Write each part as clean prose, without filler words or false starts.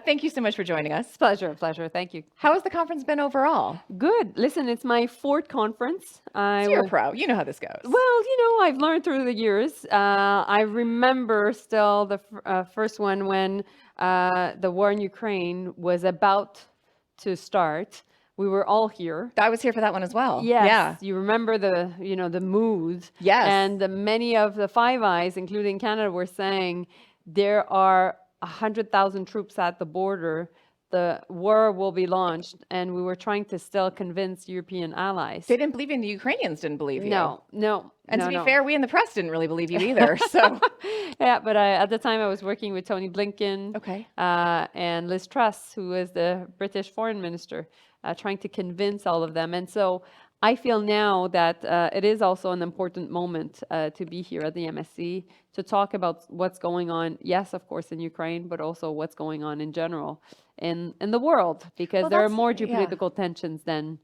Thank you so much for joining us. Pleasure. Thank you. How has the conference been overall? Good. Listen, it's my 4th conference. So you're a pro. You know how this goes. Well, I've learned through the years. I remember still the first one when the war in Ukraine was about to start. We were all here. I was here for that one as well. Yes. Yeah. You remember the mood. Yes. And many of the Five Eyes, including Canada, were saying there are 100,000 troops at the border. The war will be launched, and we were trying to still convince European allies. They didn't believe you, and the Ukrainians didn't believe you. No. And to be fair, we in the press didn't really believe you either. So yeah, but at the time I was working with Tony Blinken, okay, and Liz Truss, who is the British Foreign Minister, trying to convince all of them. And so I feel now that it is also an important moment to be here at the MSC to talk about what's going on, yes, of course, in Ukraine, but also what's going on in general in the world, because there are more geopolitical tensions than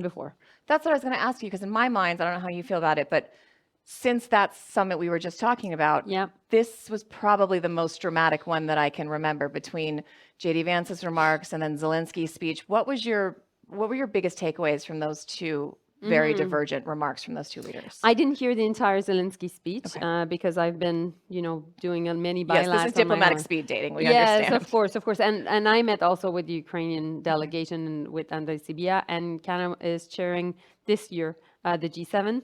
before. That's what I was going to ask you, because in my mind, I don't know how you feel about it, but since that summit we were just talking about, this was probably the most dramatic one that I can remember, between JD Vance's remarks and then Zelensky's speech. What were your biggest takeaways from those two very divergent remarks from those two leaders? I didn't hear the entire Zelensky speech because I've been, doing many bilaterals. Yes, this is diplomatic speed dating. We understand. Yes, of course. And I met also with the Ukrainian delegation and with Andrei Sibia, and Canada is chairing this year the G7.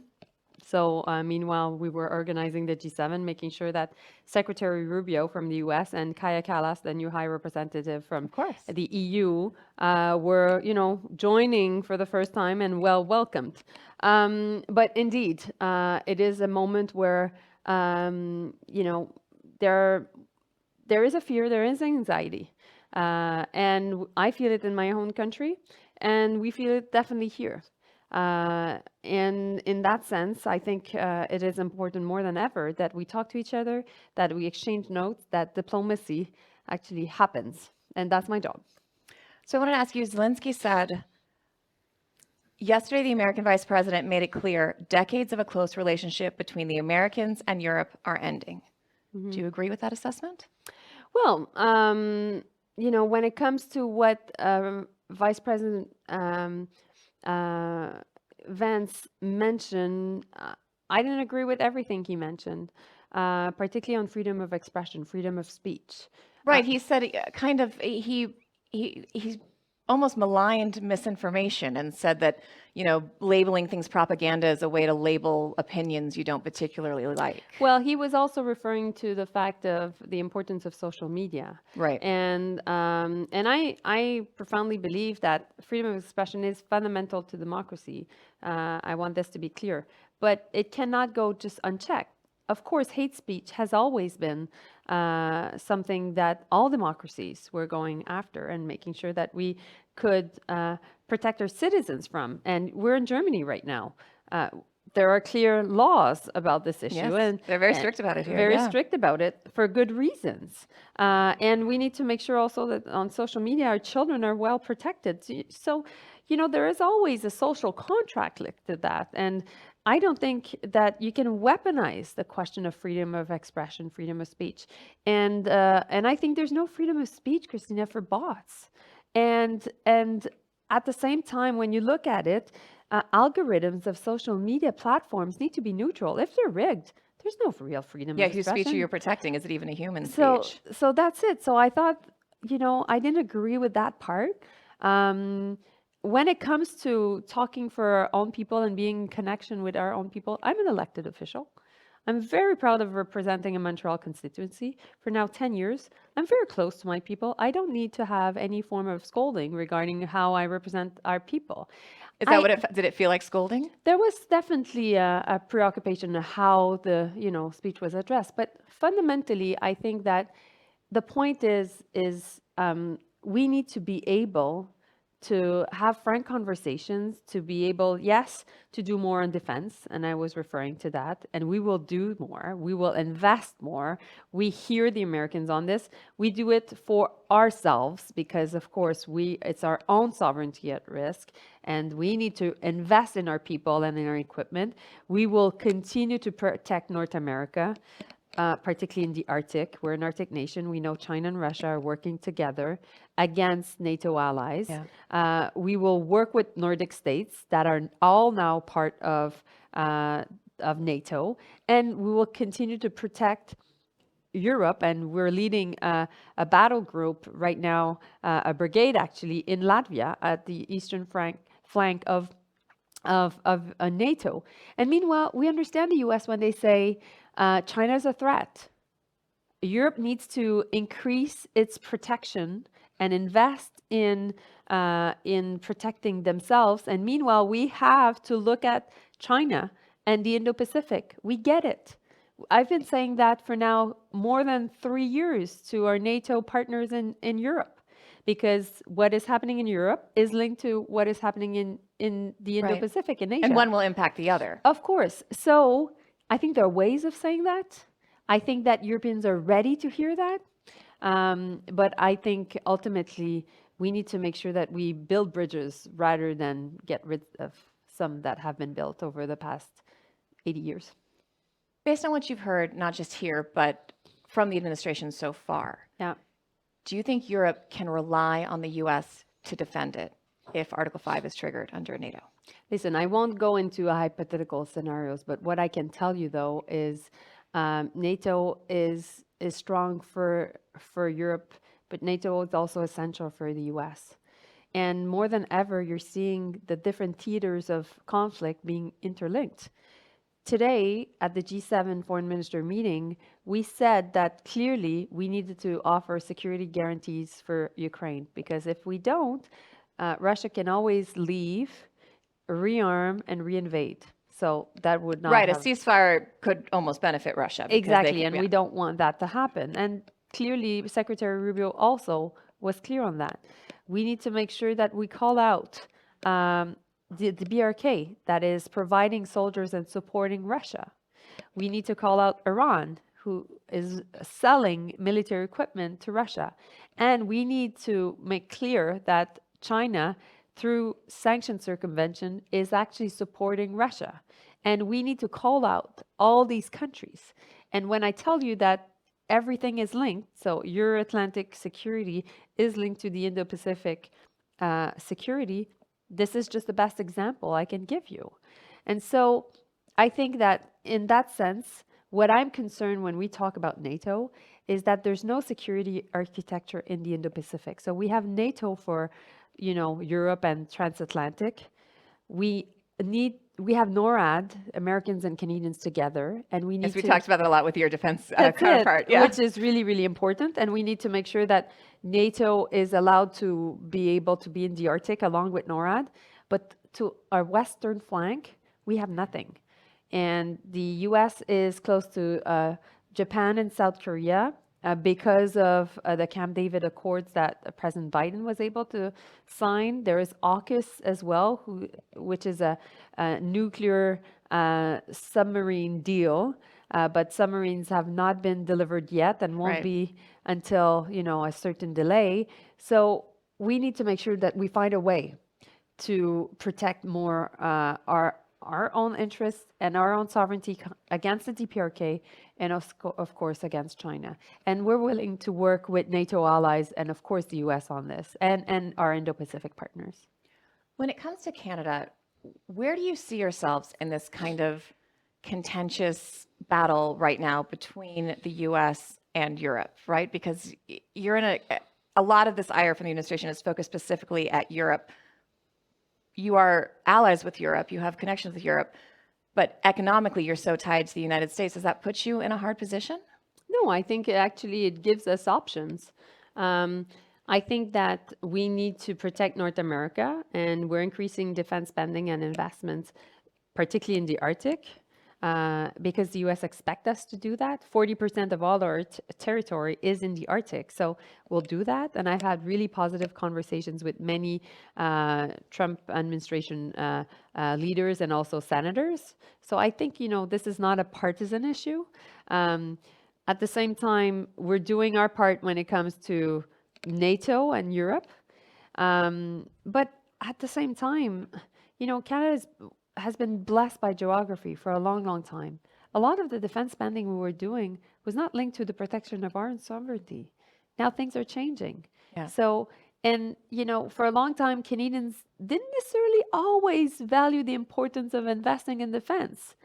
So meanwhile, we were organizing the G7, making sure that Secretary Rubio from the US and Kaja Kallas, the new High Representative from the EU, were, joining for the first time and well welcomed. But indeed, it is a moment where, there is a fear, there is anxiety. And I feel it in my own country, and we feel it definitely here. And in that sense, I think it is important more than ever that we talk to each other, that we exchange notes, that diplomacy actually happens. And that's my job. So I want to ask you, Zelensky said, yesterday the American vice president made it clear decades of a close relationship between the Americans and Europe are ending. Do you agree with that assessment? Well, when it comes to what Vice President Vance mentioned, I didn't agree with everything he mentioned, particularly on freedom of expression, freedom of speech. Right. He said he almost maligned misinformation and said that, labeling things propaganda is a way to label opinions you don't particularly like. Well, he was also referring to the fact of the importance of social media. Right. And I profoundly believe that freedom of expression is fundamental to democracy. I want this to be clear, but it cannot go just unchecked. Of course, hate speech has always been something that all democracies were going after and making sure that we could protect our citizens from. And we're in Germany right now. There are clear laws about this issue. Yes, and they're very strict about it here. Very strict about it for good reasons. And we need to make sure also that on social media, our children are well protected. So, there is always a social contract linked to that. And I don't think that you can weaponize the question of freedom of expression, freedom of speech. And I think there's no freedom of speech, Christina, for bots. And at the same time, when you look at it, algorithms of social media platforms need to be neutral. If they're rigged, there's no real freedom of expression. Whose speech are you protecting? Is it even a human speech? So that's it. So I thought, I didn't agree with that part. When it comes to talking for our own people and being in connection with our own people, I'm an elected official. I'm very proud of representing a Montreal constituency for now 10 years. I'm very close to my people. I don't need to have any form of scolding regarding how I represent our people. Is that did it feel like scolding? There was definitely a preoccupation of how the, speech was addressed. But fundamentally, I think that the point is we need to be able to have frank conversations, to be able, yes, to do more on defense, and I was referring to that, and we will do more, we will invest more. We hear the Americans on this. We do it for ourselves because, of course, it's our own sovereignty at risk, and we need to invest in our people and in our equipment. We will continue to protect North America. particularly in the Arctic. We're an Arctic nation. We know China and Russia are working together against NATO allies. We will work with Nordic states that are all now part of NATO, and we will continue to protect Europe, and we're leading a battle group right now, a brigade actually in Latvia at the eastern flank of NATO. And meanwhile, we understand the US when they say China is a threat. Europe needs to increase its protection and invest in protecting themselves. And meanwhile, we have to look at China and the Indo-Pacific. We get it. I've been saying that for now more than 3 years to our NATO partners in Europe, because what is happening in Europe is linked to what is happening in the Indo-Pacific and Asia. And one will impact the other. Of course. So I think there are ways of saying that. I think that Europeans are ready to hear that. But I think ultimately we need to make sure that we build bridges rather than get rid of some that have been built over the past 80 years. Based on what you've heard, not just here, but from the administration so far, do you think Europe can rely on the US to defend it if Article 5 is triggered under NATO? Listen, I won't go into hypothetical scenarios, but what I can tell you though is NATO is strong for Europe, but NATO is also essential for the US. And more than ever, you're seeing the different theaters of conflict being interlinked. Today, at the G7 foreign minister meeting, we said that clearly we needed to offer security guarantees for Ukraine, because if we don't, Russia can always leave, rearm, and reinvade. So that would not a ceasefire could almost benefit Russia. Exactly, and we don't want that to happen. And clearly, Secretary Rubio also was clear on that. We need to make sure that we call out the BRK that is providing soldiers and supporting Russia. We need to call out Iran, who is selling military equipment to Russia. And we need to make clear that China, through sanction circumvention, is actually supporting Russia. And we need to call out all these countries. And when I tell you that everything is linked, so Euro-Atlantic security is linked to the Indo-Pacific security, this is just the best example I can give you. And so I think that in that sense, what I'm concerned when we talk about NATO is that there's no security architecture in the Indo-Pacific. So we have NATO for, Europe and transatlantic. We have NORAD, Americans and Canadians together, and we need Yes, we talked about that a lot with your defense counterpart. Which is really, really important. And we need to make sure that NATO is allowed to be able to be in the Arctic along with NORAD. But to our western flank, we have nothing. And the US is close to Japan and South Korea because of the Camp David Accords that President Biden was able to sign. There is AUKUS as well, which is a nuclear submarine deal, but submarines have not been delivered yet and won't be until, a certain delay. So we need to make sure that we find a way to protect more our own interests and our own sovereignty against the DPRK and of course against China. And we're willing to work with NATO allies and of course the US on this and our Indo-Pacific partners. When it comes to Canada, where do you see yourselves in this kind of contentious battle right now between the US and Europe, right? Because you're in a lot of this ire from the administration is focused specifically at Europe. You are allies with Europe, you have connections with Europe, but economically you're so tied to the United States. Does that put you in a hard position? No, I think it gives us options. I think that we need to protect North America, and we're increasing defense spending and investments, particularly in the Arctic, because the US expect us to do that. 40% of all our territory is in the Arctic, so we'll do that. And I've had really positive conversations with many Trump administration leaders and also senators. So I think, this is not a partisan issue. At the same time, we're doing our part when it comes to NATO and Europe. But at the same time, Canada has been blessed by geography for a long, long time. a lot of the defense spending we were doing was not linked to the protection of our own sovereignty. Now things are changing. Yeah. So, and for a long time, Canadians didn't necessarily always value the importance of investing in defense.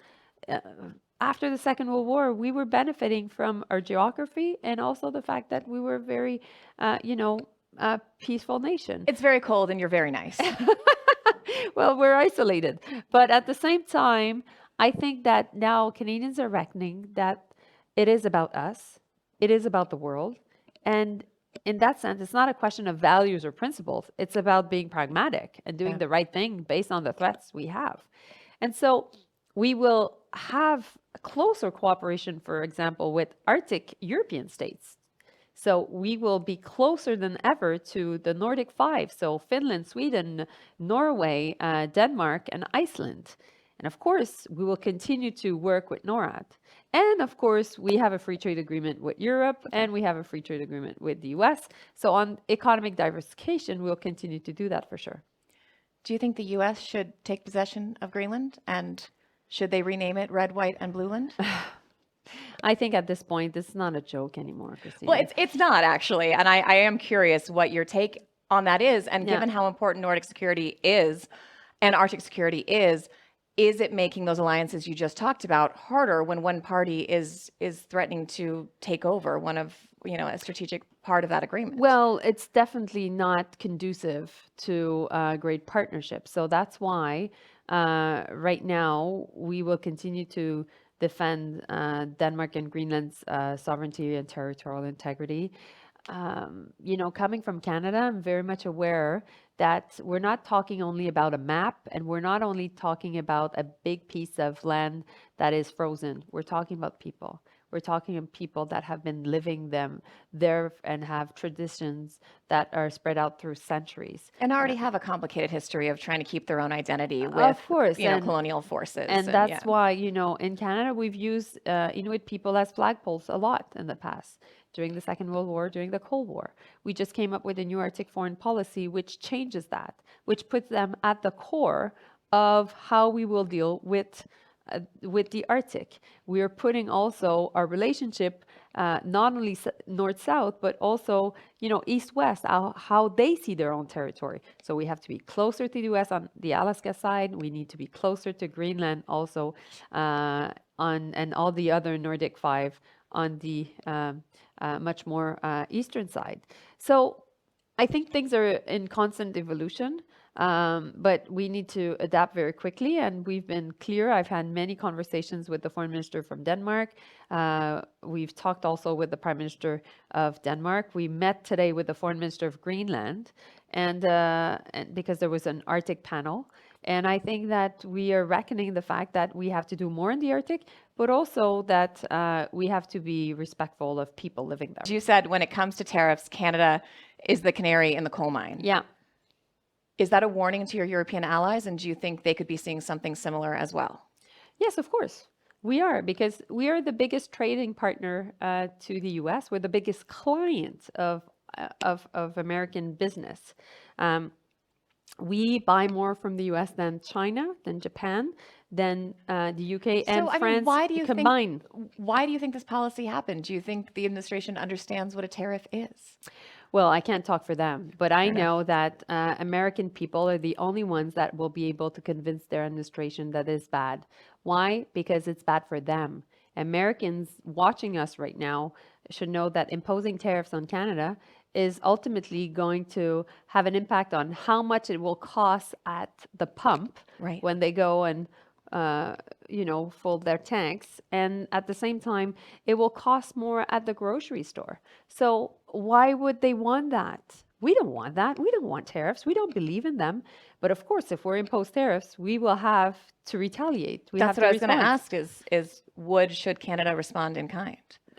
After the Second World War, we were benefiting from our geography and also the fact that we were a very, peaceful nation. It's very cold and you're very nice. Well, we're isolated. But at the same time, I think that now Canadians are reckoning that it is about us, it is about the world. And in that sense, it's not a question of values or principles. It's about being pragmatic and doing the right thing based on the threats we have. And so we will have closer cooperation, for example, with Arctic European states. So we will be closer than ever to the Nordic Five, so Finland, Sweden, Norway, Denmark, and Iceland. And of course, we will continue to work with NORAD. And of course, we have a free trade agreement with Europe, and we have a free trade agreement with the US. So on economic diversification, we'll continue to do that for sure. Do you think the US should take possession of Greenland? And should they rename it Red, White, and Blueland? I think at this point, this is not a joke anymore, Christina. Well, it's not actually. And I am curious what your take on that is. And given how important Nordic security is and Arctic security is it making those alliances you just talked about harder when one party is threatening to take over one of, a strategic part of that agreement? Well, it's definitely not conducive to a great partnership. So that's why right now we will continue to defend Denmark and Greenland's sovereignty and territorial integrity. Coming from Canada, I'm very much aware that we're not talking only about a map, and we're not only talking about a big piece of land that is frozen. We're talking about people. We're talking about people that have been living there and have traditions that are spread out through centuries. And already have a complicated history of trying to keep their own identity with, of course, colonial forces. And that's why, in Canada, we've used Inuit people as flagpoles a lot in the past. During the Second World War, during the Cold War. We just came up with a new Arctic foreign policy, which changes that, which puts them at the core of how we will deal with the Arctic. We are putting also our relationship not only north-south, but also, east-west, how they see their own territory. So we have to be closer to the US on the Alaska side. We need to be closer to Greenland also, and all the other Nordic Five on the much more eastern side. So I think things are in constant evolution, but we need to adapt very quickly. And we've been clear. I've had many conversations with the foreign minister from Denmark. We've talked also with the prime minister of Denmark. We met today with the foreign minister of Greenland, and because there was an Arctic panel. And I think that we are reckoning the fact that we have to do more in the Arctic, but also that we have to be respectful of people living there. You said when it comes to tariffs, Canada is the canary in the coal mine. Yeah. Is that a warning to your European allies? And do you think they could be seeing something similar as well? Yes, of course. We are, because we are the biggest trading partner to the US. We're the biggest client of American business. We buy more from the US than China, than Japan, than the UK and France combined. Why do you think this policy happened? Do you think the administration understands what a tariff is? Well, I can't talk for them, but I know that American people are the only ones that will be able to convince their administration that it's bad. Why? Because it's bad for them. Americans watching us right now should know that imposing tariffs on Canada is ultimately going to have an impact on how much it will cost at the pump when they go and fill their tanks. And at the same time, it will cost more at the grocery store. So why would they want that? We don't want that. We don't want tariffs. We don't believe in them. But of course, if we're imposed tariffs, we will have to retaliate. That's what I was going to ask should Canada respond in kind?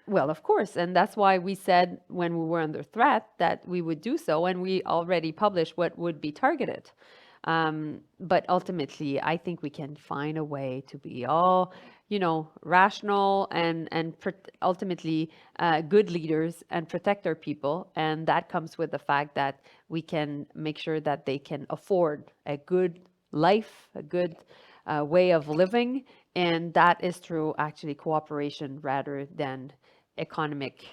Well, of course. And that's why we said when we were under threat that we would do so. And we already published what would be targeted. But ultimately, I think we can find a way to be all, rational and ultimately good leaders and protect our people. And that comes with the fact that we can make sure that they can afford a good life, a good way of living, and that is through actually cooperation rather than economic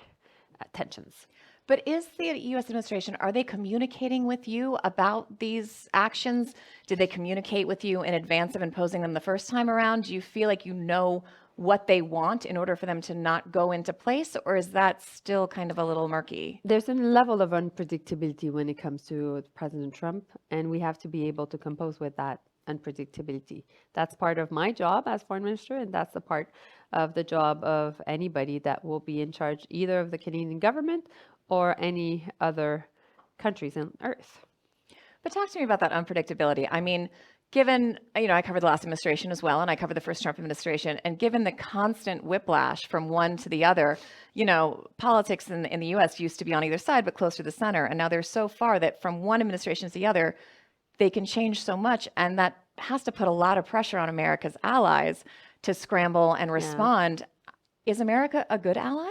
tensions. But is the U.S. administration, are they communicating with you about these actions? Did they communicate with you in advance of imposing them the first time around? Do you feel like you know what they want in order for them to not go into place, or is that still kind of a little murky? There's a level of unpredictability when it comes to President Trump, and we have to be able to compose with that unpredictability. That's part of my job as foreign minister, and that's the part of the job of anybody that will be in charge either of the Canadian government or any other countries on earth. But talk to me about that unpredictability. I mean, given, I covered the last administration as well, and I covered the first Trump administration, and given the constant whiplash from one to the other, politics in the U.S. used to be on either side, but close to the center. And now they're so far that from one administration to the other, they can change so much. And that has to put a lot of pressure on America's allies to scramble and respond. Is America a good ally?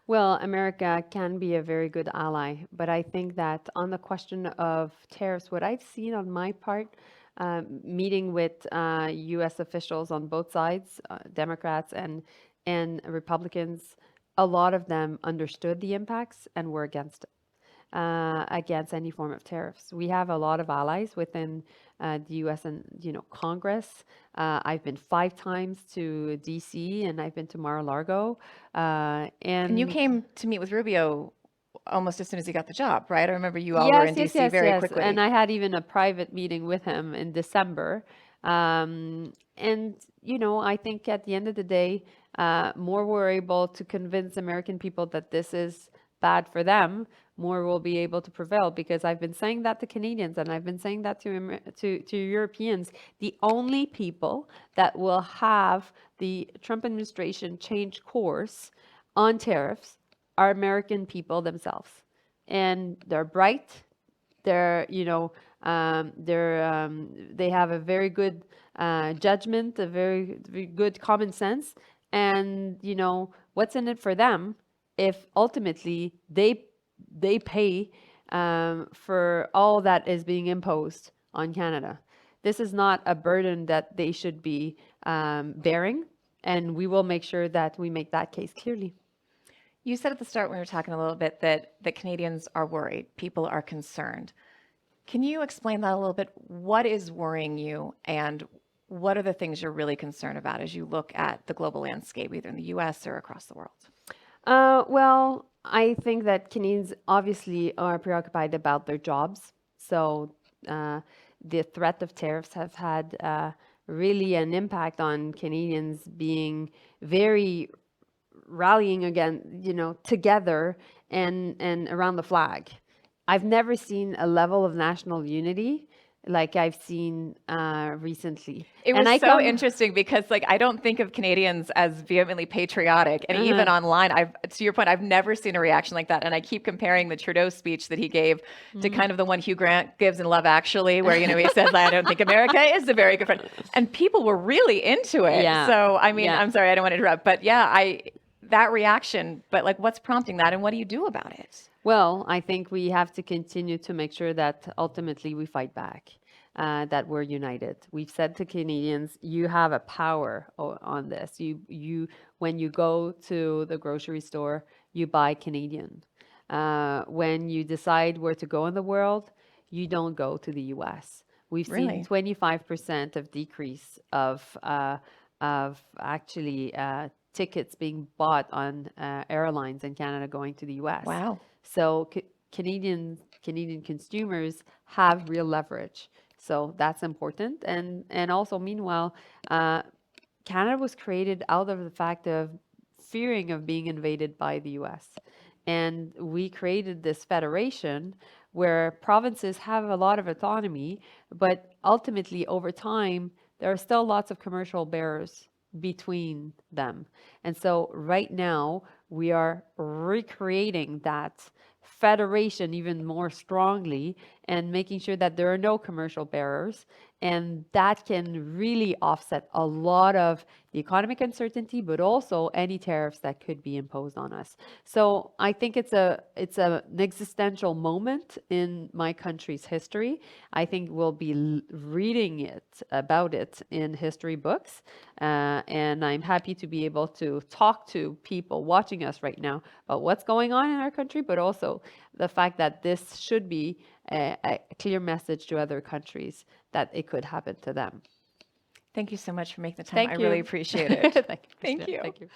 Well, America can be a very good ally, but I think that on the question of tariffs, what I've seen on my part, meeting with U.S. officials on both sides, Democrats and Republicans, a lot of them understood the impacts and were against it, against any form of tariffs. We have a lot of allies within the U.S. and Congress. I've been 5 times to D.C. and I've been to Mar-a-Lago. And you came to meet with Rubio almost as soon as he got the job, right? I remember you all were in D.C. very quickly. And I had even a private meeting with him in December. And, I think at the end of the day, more we're able to convince American people that this is bad for them, more will be able to prevail, because I've been saying that to Canadians and I've been saying that to Europeans. The only people that will have the Trump administration change course on tariffs are American people themselves, and they're bright. They're they have a very good judgment, a very, very good common sense, and what's in it for them if ultimately they pay for all that is being imposed on Canada. This is not a burden that they should be bearing, and we will make sure that we make that case clearly. You said at the start when we were talking a little bit that Canadians are worried, people are concerned. Can you explain that a little bit? What is worrying you, and what are the things you're really concerned about as you look at the global landscape, either in the U.S. or across the world? Well, I think that Canadians obviously are preoccupied about their jobs. So the threat of tariffs have had really an impact on Canadians being very rallying again, together and around the flag. I've never seen a level of national unity like I've seen recently. It was so interesting because I don't think of Canadians as vehemently patriotic. And even online, to your point, I've never seen a reaction like that. And I keep comparing the Trudeau speech that he gave to kind of the one Hugh Grant gives in Love Actually, where, he says, I don't think America is a very good friend. And people were really into it. Yeah. So, I mean, I'm sorry, I don't want to interrupt. But that reaction, but what's prompting that and what do you do about it? Well, I think we have to continue to make sure that ultimately we fight back, that we're united. We've said to Canadians, you have a power on this. You when you go to the grocery store, you buy Canadian. When you decide where to go in the world, you don't go to the U.S. We've seen 25% of decrease of actually tickets being bought on airlines in Canada going to the U.S. Wow. So Canadian consumers have real leverage. So that's important. And also, meanwhile, Canada was created out of the fact of fearing of being invaded by the U.S. And we created this federation where provinces have a lot of autonomy, but ultimately, over time, there are still lots of commercial barriers between them. And so right now, we are recreating that federation even more strongly and making sure that there are no commercial barriers And that can really offset a lot of the economic uncertainty, but also any tariffs that could be imposed on us. So I think it's an existential moment in my country's history. I think we'll be reading about it in history books. And I'm happy to be able to talk to people watching us right now about what's going on in our country, but also the fact that this should be a clear message to other countries that it could happen to them. Thank you so much for making the time. Thank I you. really appreciate it. Thank you. Thank Christina. you. Thank you.